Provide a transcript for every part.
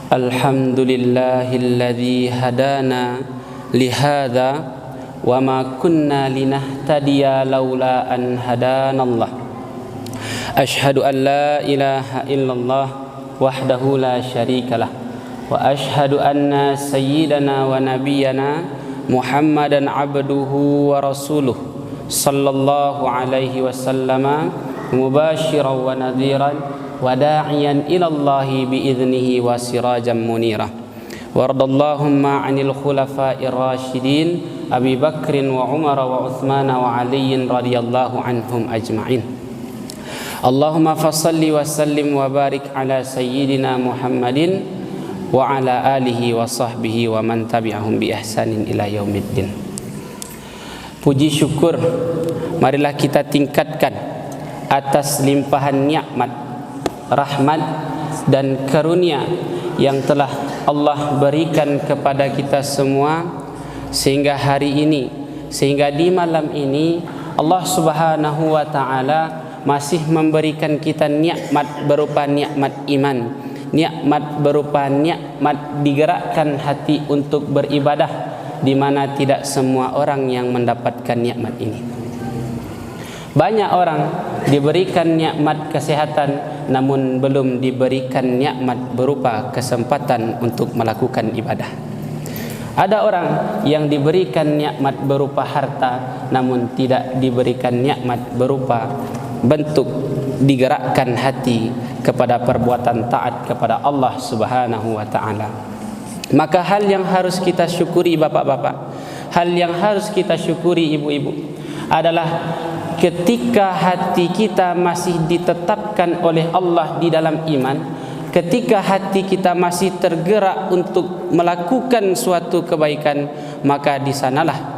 Alhamdulillahilladzi hadana lihada wa ma kunna linahtadiya laula an hadanallah. Ashhadu an la ilaha illallah wahdahu la syarikalah wa ashhadu anna sayyidana wa nabiyyana Muhammadan abduhu wa rasuluh sallallahu alaihi wasallama mubashiran wa nadhiran wa da'iyan ilallahi biiznihi wa sirajan munira. Waradallahumma 'anil khulafa'ir rasyidin Abi Bakrin wa Umar wa Utsman wa Aliin radhiyallahu anhum ajma'in. Allahumma fassalli wa sallim wa barik ala sayyidina Muhammadin wa ala alihi wa sahbihi wa man tabi'ahum bi ihsanin ila yaumiddin. Puji syukur marilah kita tingkatkan atas limpahan nikmat, rahmat dan karunia yang telah Allah berikan kepada kita semua sehingga hari ini, sehingga di malam ini Allah Subhanahu wa taala masih memberikan kita nikmat berupa nikmat iman, nikmat berupa nikmat digerakkan hati untuk beribadah, di mana tidak semua orang yang mendapatkan nikmat ini. Banyak orang diberikan nikmat kesehatan namun belum diberikan nikmat berupa kesempatan untuk melakukan ibadah. Ada orang yang diberikan nikmat berupa harta namun tidak diberikan nikmat berupa bentuk digerakkan hati kepada perbuatan taat kepada Allah Subhanahu wa taala. Maka hal yang harus kita syukuri bapak-bapak, hal yang harus kita syukuri ibu-ibu adalah ketika hati kita masih ditetapkan oleh Allah di dalam iman, ketika hati kita masih tergerak untuk melakukan suatu kebaikan, maka di sanalah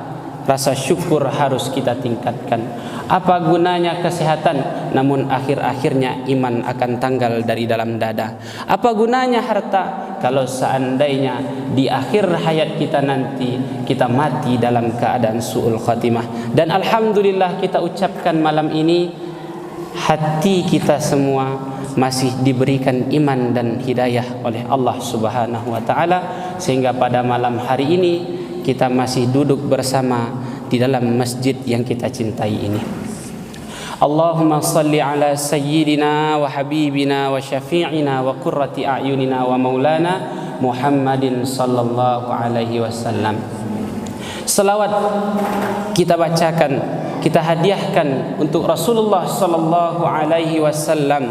rasa syukur harus kita tingkatkan. Apa gunanya kesehatan namun akhir-akhirnya iman akan tanggal dari dalam dada? Apa gunanya harta kalau seandainya di akhir hayat kita nanti kita mati dalam keadaan su'ul khatimah? Dan alhamdulillah kita ucapkan malam ini hati kita semua masih diberikan iman dan hidayah oleh Allah Subhanahu wa taala, sehingga pada malam hari ini kita masih duduk bersama di dalam masjid yang kita cintai ini. Allahumma salli ala sayyidina wa habibina wa syafi'ina wa qurrati a'yunina wa maulana Muhammadin sallallahu alaihi wasallam. Selawat kita bacakan, kita hadiahkan untuk Rasulullah sallallahu alaihi wasallam,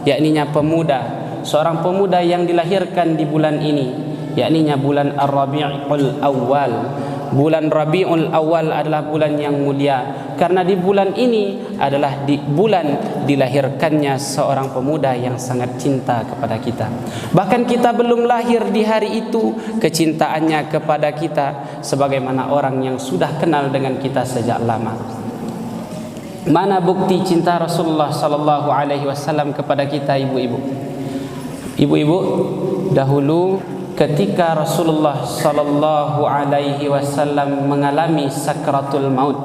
yakninya pemuda, seorang pemuda yang dilahirkan di bulan ini, yakninya bulan Ar-Rabi'ul Awal. Bulan Rabi'ul Awal adalah bulan yang mulia karena di bulan ini adalah di bulan dilahirkannya seorang pemuda yang sangat cinta kepada kita. Bahkan kita belum lahir di hari itu, kecintaannya kepada kita sebagaimana orang yang sudah kenal dengan kita sejak lama. Mana bukti cinta Rasulullah sallallahu alaihi wasallam kepada kita ibu-ibu? Ibu-ibu, dahulu ketika Rasulullah sallallahu alaihi wasallam mengalami sakratul maut,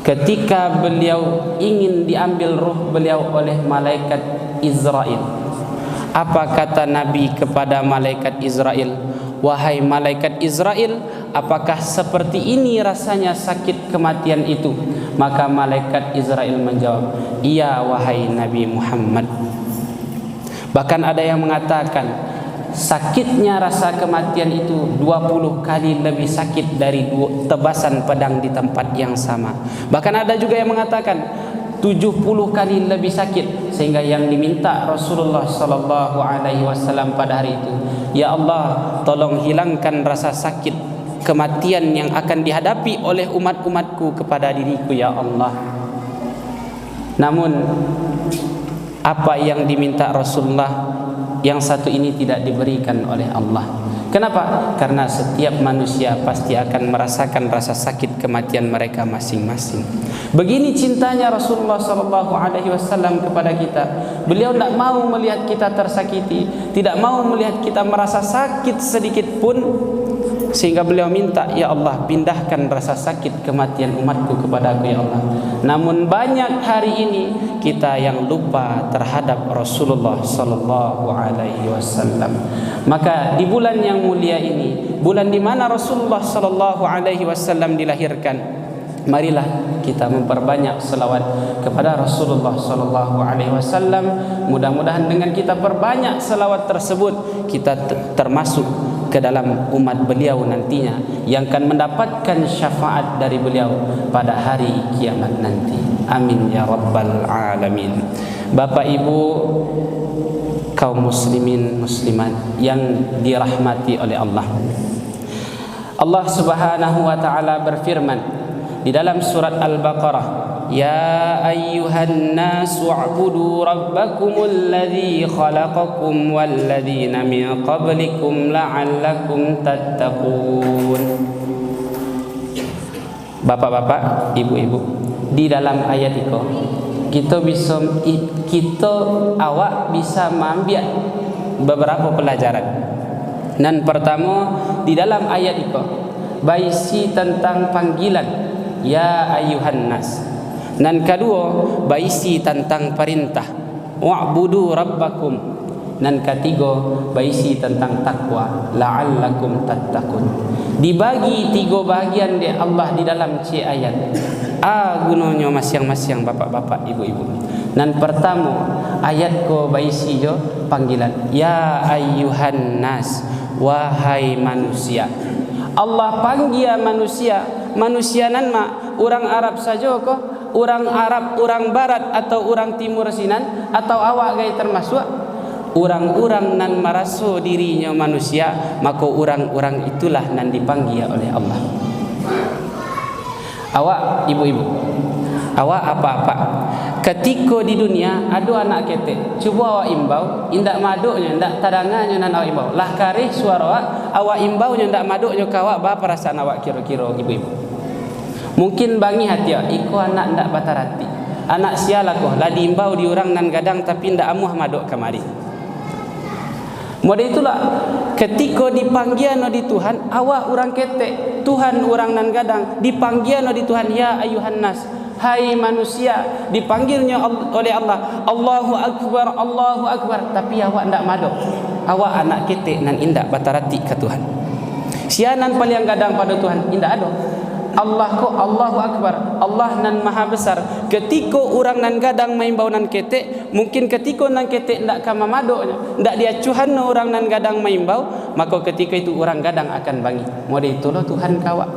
ketika beliau ingin diambil ruh beliau oleh malaikat Israel, apa kata Nabi kepada malaikat Israel? Wahai malaikat Israel, apakah seperti ini rasanya sakit kematian itu? Maka malaikat Israel menjawab, iya wahai Nabi Muhammad. Bahkan ada yang mengatakan sakitnya rasa kematian itu 20 kali lebih sakit dari tebasan pedang di tempat yang sama. Bahkan ada juga yang mengatakan 70 kali lebih sakit, sehingga yang diminta Rasulullah sallallahu alaihi wasallam pada hari itu, ya Allah, tolong hilangkan rasa sakit kematian yang akan dihadapi oleh umat-umatku kepada diriku ya Allah. Namun apa yang diminta Rasulullah yang satu ini tidak diberikan oleh Allah. Kenapa? Karena setiap manusia pasti akan merasakan rasa sakit kematian mereka masing-masing. Begini cintanya Rasulullah SAW kepada kita. Beliau tidak mau melihat kita tersakiti, tidak mau melihat kita merasa sakit sedikit pun, sehingga beliau minta, ya Allah, pindahkan rasa sakit kematian umatku kepada aku, ya Allah. Namun banyak hari ini kita yang lupa terhadap Rasulullah sallallahu alaihi wasallam. Maka di bulan yang mulia ini, bulan di mana Rasulullah sallallahu alaihi wasallam dilahirkan, marilah kita memperbanyak selawat kepada Rasulullah sallallahu alaihi wasallam. Mudah-mudahan dengan kita perbanyak selawat tersebut, kita termasuk ke dalam umat beliau nantinya yang akan mendapatkan syafaat dari beliau pada hari kiamat nanti. Amin ya rabbal alamin. Bapak Ibu kaum muslimin muslimat yang dirahmati oleh Allah, Allah Subhanahu wa taala berfirman di dalam surat Al-Baqarah, ya ayyuhan nasu u'budu rabbakumul ladzi khalaqakum wal ladzina min qablikum la'allakum tattaqun. Bapak-bapak, ibu-ibu, di dalam ayat itu kita awak bisa mengambil beberapa pelajaran. Dan pertama, di dalam ayat itu berisi tentang panggilan ya ayuhan nas. Dan kedua, berisi tentang perintah wa'budu rabbakum. Dan ketiga, berisi tentang takwa la'allakum tattaqun. Dibagi tiga bahagian di Allah di dalam ayat. Gunanya masing-masing bapak-bapak, ibu-ibu. Dan pertama, ayat ko berisi jo panggilan ya ayuhan nas, wahai manusia. Allah panggil manusia. Manusia nan ma orang Arab saja ko, orang Arab, orang Barat atau orang Timur sinan, atau awak gay termasuk orang-orang nan merasa dirinya manusia, maka orang-orang itulah nan dipanggil oleh Allah. Awak ibu-ibu, awak apa-apa ketika di dunia ada anak ketek, cuba awak imbau, indak maduknya, indak tadangannya nan awak imbau, lah karih suara awak imbaunya indak maduknya kawak, apa perasaan awak kira-kira ibu-ibu? Mungkin bangi hati awak, iko anak ndak batarati, anak sialah ko, lah diimbau di orang nan gadang tapi ndak amuh maduk kamari. Model itulah ketika dipanggil di Tuhan, awak orang ketek, Tuhan orang nan gadang, dipanggil di Tuhan ya ayuhan nas, hai manusia, dipanggilnya oleh Allah, Allahu akbar, Allahu akbar, tapi awak ndak maduk. Awak anak ketek nan indak batarati ke Tuhan. Sianan paling gadang pada Tuhan indak ada. Allah ko Allahu akbar, Allah nan maha besar. Ketika orang nan gadang maimbau nan ketek, mungkin ketika nan ketek ndak kama maduknya, ndak dia cuhan orang nan gadang maimbau, maka ketika itu orang gadang akan bangi. Model itulah Tuhan kawak.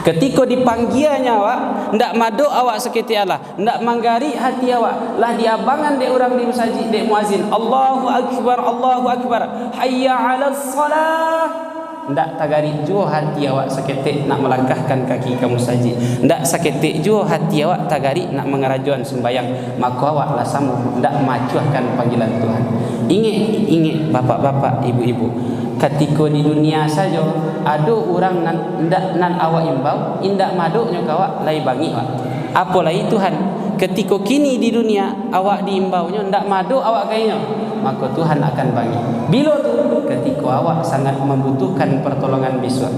Ketika dipanggilnya awak, ndak maduk awak seketi Allah, ndak manggari hati awak, lah diabangan de orang di masjid de muazin, Allahu akbar, Allahu akbar, hayya 'alas shalah. Ndak tagari jua hati awak seketik nak melangkahkan kaki kamu saji, ndak seketik jua hati awak tagari nak mengerajuan sembayang, maka awak lah sama ndak macuahkan panggilan Tuhan. Ingat bapak-bapak, ibu-ibu, ketika di dunia saja ada orang ndak nan awak imbau, indak maduknya kawak lai bangi awak. Apalagi Tuhan, ketika kini di dunia awak diimbaunya ndak maduk awak kayaknya, maka Tuhan akan bangi. Bila tu? Ketika awak sangat membutuhkan pertolongan besok.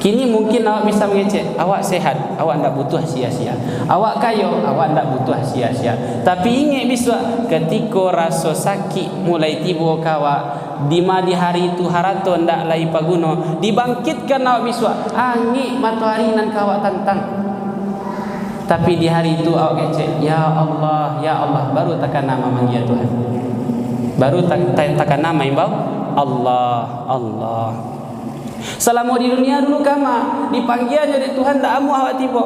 Kini mungkin awak bisa mengecek, awak sehat, awak ndak butuh sia-sia. Awak kaya, awak ndak butuh sia-sia. Tapi ingat besok, ketika rasa sakit mulai tiba kawak, di hari itu harato ndak lai paguno, dibangkitkan awak besok, angin matahari nan kawak tantang. Tapi di hari itu awak kecek, ya Allah, ya Allah, baru takkan nama manggil Tuhan, baru takkan nama imbau Allah, Allah. Selama di dunia dulu kama dipanggilnya dari Tuhan, tak amu awak tiba,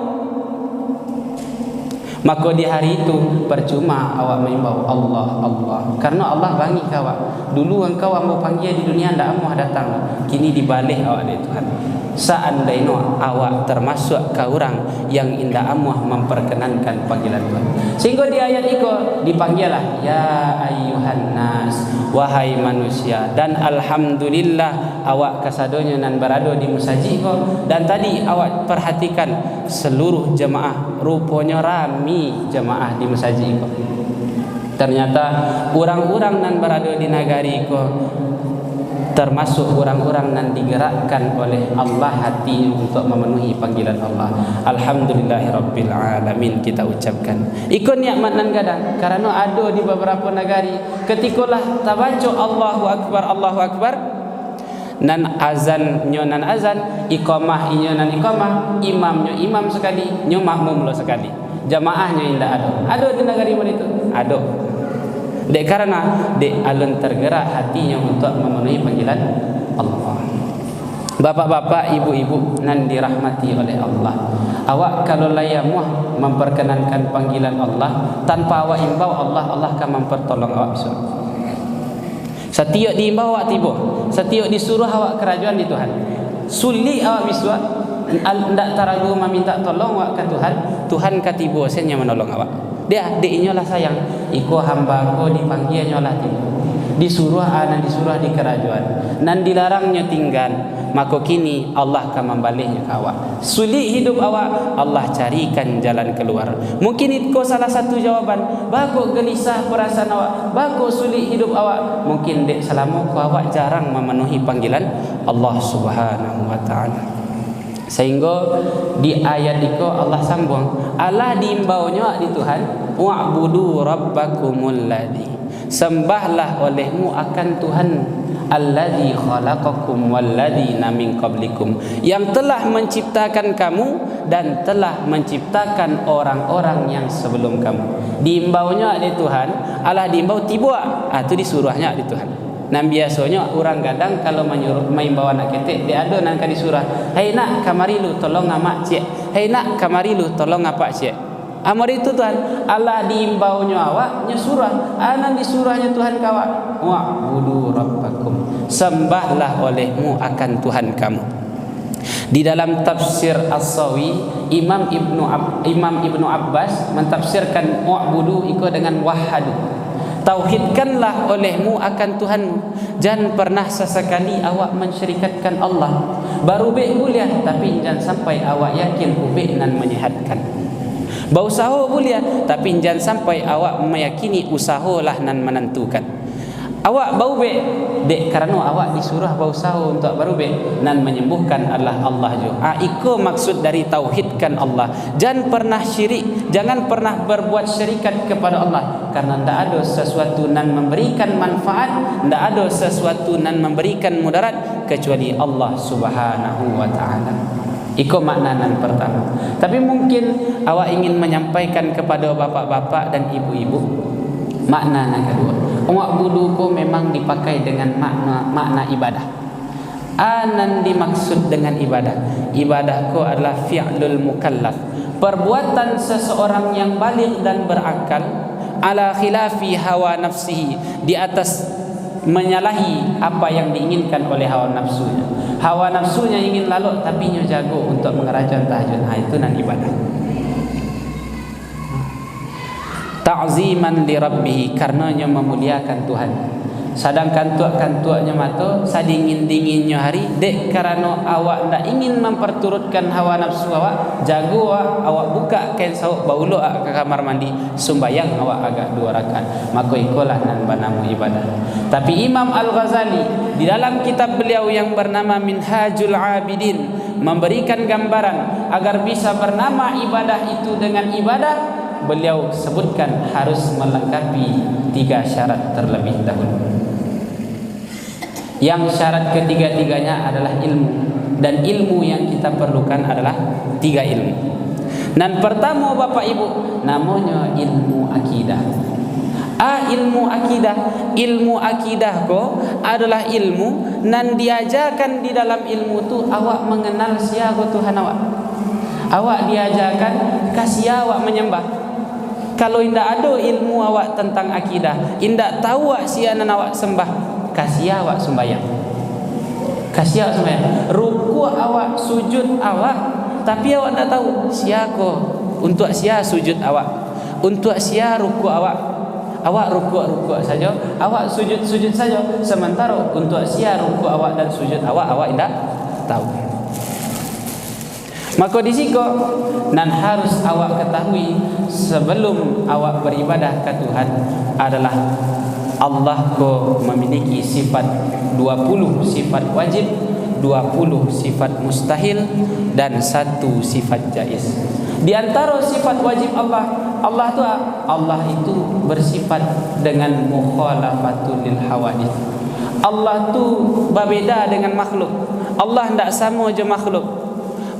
maka di hari itu percuma awak mengimbau Allah, Allah, karena Allah bangi kawak. Dulu engkau mau panggil di dunia ndak amu datang, kini dibalik awak dari Tuhan. Seandainya awak termasuk ke orang yang indah amuah memperkenankan panggilan Tuhan, sehingga di ayat itu dipanggillah ya ayyuhan nas, wahai manusia. Dan alhamdulillah awak kasadonya nan berada di masjid. Dan tadi awak perhatikan seluruh jemaah, rupanya rami jemaah di masjid itu. Ternyata orang-orang nan berada di negari itu termasuk orang-orang yang digerakkan oleh Allah hatinya untuk memenuhi panggilan Allah. Alhamdulillahirabbil alamin kita ucapkan. Ikut nikmat nan gadang karena ada di beberapa negari ketikalah tabaca Allahu akbar nan azan nyo nan azan, iqamah inyo nan iqamah, imamnya imam sekali, nyo makmum lo sekali. Jamaahnya indah ada di negari mana itu? Ada. Dek karena dek alun tergerak hatinya untuk memenuhi panggilan Allah. Bapak-bapak, ibu-ibu nan dirahmati oleh Allah, awak kalau layamuh memperkenankan panggilan Allah tanpa awak imbau Allah akan mempertolong awak besok. Setiap diimbau awak tiba, setiap disuruh awak kerajaan di Tuhan. Sulit awak biswa, ndak taragu meminta tolong awak ke Tuhan, Tuhan katiba senya menolong awak. Dia inyolah sayang, iko hamba ko dipanggil nyolah tiba. Disuruh disuruh di kerajaan, nan dilarangnya tinggal, maka kini Allah akan membaliknya ke awak. Sulit hidup awak, Allah carikan jalan keluar. Mungkin itu salah satu jawaban. Bako gelisah perasaan awak, bako sulit hidup awak. Mungkin dek selama awak jarang memenuhi panggilan Allah Subhanahu wa taala. Sehingga di ayat itu Allah sambung, Allah diimbaunya di Tuhan, wa'budu rabbakumul ladzi, sembahlah olehmu akan Tuhan alladzi khalaqakum walladzina min qablikum, yang telah menciptakan kamu dan telah menciptakan orang-orang yang sebelum kamu. Diimbaunya di Tuhan, Allah diimbau tiba, itu disuruhnya di Tuhan. Nah biasanya orang gadang kalau mengimbau anak ketek, dia ada nak disuruh, "Hei nak, kamari lu tolong amak cik. Hei nak, kamari lu tolong apak cik." Amar itu Tuhan, Allah diimbaunya awak nyusurah, anak disuruhnya Tuhan kawak. Wa'budu rabbakum, sembahlah olehmu akan Tuhan kamu. Di dalam tafsir As-Sawi, Imam Ibnu Abbas mentafsirkan wa'budu itu dengan wahadu. Tauhidkanlah olehmu akan Tuhanmu, jangan pernah sesekali awak mensyirikatkan Allah. Baru boleh, tapi jangan sampai awak yakin ubek nan menyehatkan. Berusaha boleh, tapi jangan sampai awak meyakini usahalah nan menentukan. Awak bau be dek karena awak disuruh berusaha untuk baru be nan menyembuhkan adalah Allah juga. Iko maksud dari tauhidkan Allah. Jangan pernah syirik, jangan pernah berbuat syirikat kepada Allah, karena tidak ada sesuatu nan memberikan manfaat, tidak ada sesuatu nan memberikan mudarat kecuali Allah Subhanahu wa taala. Iko makna nan pertama. Tapi mungkin awak ingin menyampaikan kepada bapak-bapak dan ibu-ibu makna yang kedua. Wa'budu ko memang dipakai dengan makna ibadah. Anan dimaksud dengan ibadah. Ibadah ko adalah fi'lul mukallaf, perbuatan seseorang yang baligh dan berakal, ala khilafi hawa nafsihi, di atas menyalahi apa yang diinginkan oleh hawa nafsunya. Hawa nafsunya ingin lalu tapi nya jago untuk mengerjakan tahajud. Itu nan ibadah. Ta'ziman li rabbih, karenanya memuliakan Tuhan. Sedangkan tuaknya mata sadingin-dinginnya hari dek karena awak ndak ingin memperturutkan hawa nafsu awak, jago awak buka kain sauk baulu ke kamar mandi sembayang awak agak 2 rakaat, maka ikolah nan banamu ibadah. Tapi Imam Al-Ghazali di dalam kitab beliau yang bernama Minhajul Abidin memberikan gambaran agar bisa bernama ibadah itu dengan ibadah. Beliau sebutkan harus melengkapi 3 syarat terlebih dahulu. Yang syarat ketiga-tiganya adalah ilmu, dan ilmu yang kita perlukan adalah 3 ilmu. Dan pertama Bapak Ibu, namanya ilmu akidah. Ilmu akidah ko adalah ilmu nan diajarkan di dalam ilmu tu awak mengenal siapa Tuhan awak. Awak diajarkan kasih awak menyembah. Kalau indak ada ilmu awak tentang akidah, indak tahu awak siapa awak sembah, kasih awak sembahyang. Kasih awak sembahyang. Ruku awak, sujud awak, tapi awak tak tahu siapa untuk siapa sujud awak, untuk siapa ruku awak. Awak ruku saja, awak sujud saja. Sementara untuk siapa ruku awak dan sujud awak indak tahu. Maka di situ nan harus awak ketahui sebelum awak beribadah ke Tuhan adalah Allah ko memiliki sifat 20 sifat wajib, 20 sifat mustahil, dan 1 sifat jaiz. Di antara sifat wajib Allah itu bersifat dengan mukhalafatul lil hawadith. Allah tu berbeza dengan makhluk. Allah tidak sama je makhluk.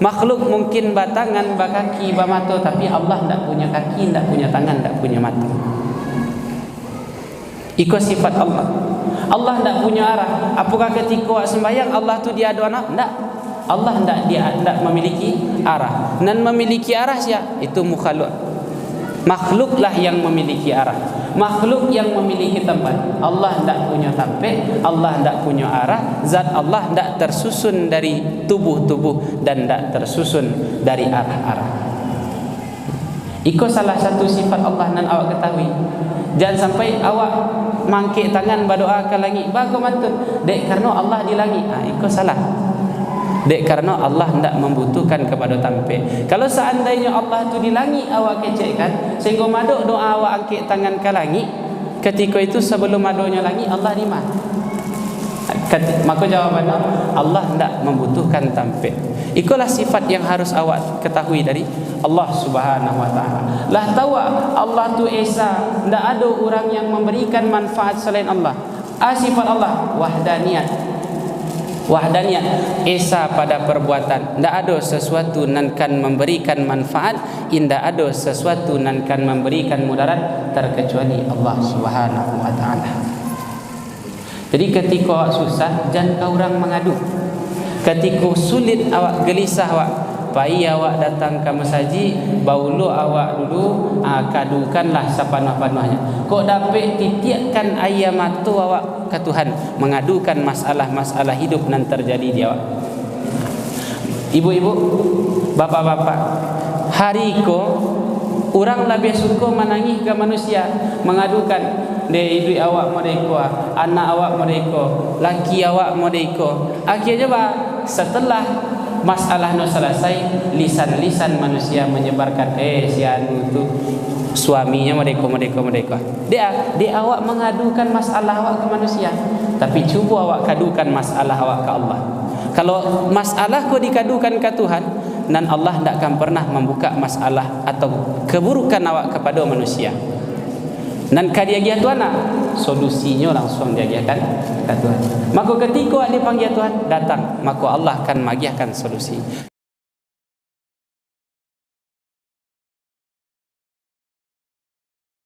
Makhluk mungkin batangan, bakaki, bamata, tapi Allah tidak punya kaki, tidak punya tangan, tidak punya mata. Iko sifat Allah. Allah tidak punya arah. Apakah ketika sembahyang Allah tu dia ada anak? Tidak. Allah tidak memiliki arah. Dan memiliki arah siapa? Itu mukhaluk. Makhluklah yang memiliki arah. Makhluk yang memiliki tempat. Allah tidak punya tempat, Allah tidak punya arah. Zat Allah tidak tersusun dari tubuh-tubuh dan tidak tersusun dari arah-arah. Iko salah satu sifat Allah dan awak ketahui. Jangan sampai awak mangkik tangan berdoa ke langit, bagus mantun. Dek karena Allah di langit. Iko salah. Dek karena Allah tidak membutuhkan kepada tampil. Kalau seandainya Allah tu di langit awak kecekkan, sehingga maduk doa awak angkat tangan ke langit, ketika itu sebelum adanya langit Allah di mana? Maka jawabannya Allah tidak membutuhkan tampil. Itulah sifat yang harus awak ketahui dari Allah Subhanahu wa taala. Lah tahu Allah tu esa, tidak ada orang yang memberikan manfaat selain Allah. Sifat Allah wahdaniyat. Wahdaniyat, esa pada perbuatan. Tidak ada sesuatu yang kan memberikan manfaat, tidak ada sesuatu yang kan memberikan mudarat terkecuali Allah Subhanahu wa taala. Jadi ketika awak susah, jangan kau orang mengadu. Ketika sulit awak gelisah awak, pai awak datang ke masjid, baulu awak dulu kadukanlah sepanuh-panuhnya. Kok dapat titiakkan ayam matu awak ke Tuhan, mengadukan masalah-masalah hidup yang terjadi di awak. Ibu-ibu, bapak-bapak, hari ko orang lebih suka menangis ke manusia, mengadukan diri awak mereka, anak awak mereka, laki awak mereka. Akhirnya setelah masalah no selesai, lisan-lisan manusia menyebarkan si anu tu suaminya mereka. Dia awak mengadukan masalah awak ke manusia, tapi cuba awak kadukan masalah awak ke Allah. Kalau masalah kau dikadukan ke Tuhan, dan Allah tidak akan pernah membuka masalah atau keburukan awak kepada manusia. Dan kadiagia Tuhan solusinya langsung diagiakan ke Tuhan. Maka ketika awak dipanggil Tuhan datang, maka Allah akan magiakan solusi.